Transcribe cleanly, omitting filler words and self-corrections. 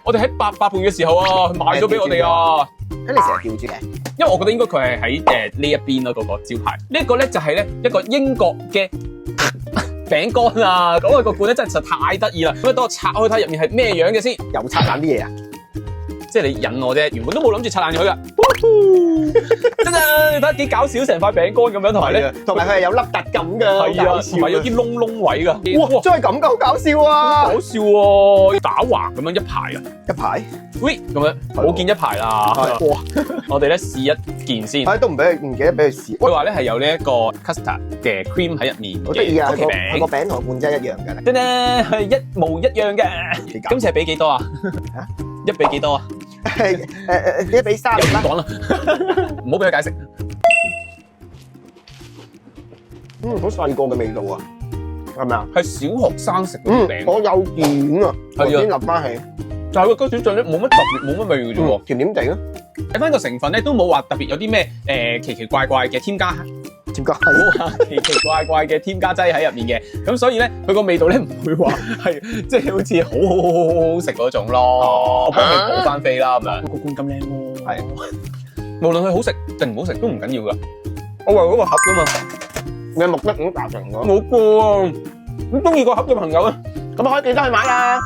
我哋喺88盤嘅時候啊，賣咗俾我哋啊。咁你成日吊住嘅？因為我覺得應該佢係喺呢一邊咯，嗰個招牌。呢一個咧就係咧一個英國嘅餅乾啊，嗰個罐咧真係實在太得意啦。咁啊，等我拆開睇入面係咩樣嘅先。又拆爛啲嘢啊！即係你引我啫，原本都冇諗住拆爛佢噶。真啊！你睇下幾搞笑，成塊餅乾咁樣，同埋咧，同埋佢係有凹凸感㗎，係啊，同埋有啲窿位噶。哇！真係咁夠搞笑啊！搞笑喎，打橫咁樣一排啊，一排，喂咁樣冇見一排啦。哇！我哋咧試一件先。都唔記得俾佢試。佢話咧係有呢一個 custard 嘅 cream 喺入面，好得意啊！曲奇餅個餅同個罐真係一樣㗎。真咧係一模一樣嘅。今次係俾幾多啊？嚇？1比幾多啊？1比3啦。又唔講啦，唔好俾佢解釋。好細個嘅味道啊，係咪啊？係小學生食嘅餅。我有見啊，我先立翻起。但係個雞蛋咧冇乜特別，冇乜味嘅啫喎，甜甜地咯。睇翻個成分咧都冇話特別有啲咩奇奇怪怪嘅添加。冇話奇奇怪怪嘅添加劑喺入面嘅，咁所以咧佢個味道咧唔會話係即係好似好食嗰種咯。我幫佢補翻飛啦咁樣。個罐咁靚喎，係。無論佢好食定唔好食都唔緊要噶，我為嗰個盒噶嘛。你嘅目的已經達成咗。冇過啊！咁中意個盒嘅朋友咧，咁可以記得去買啦。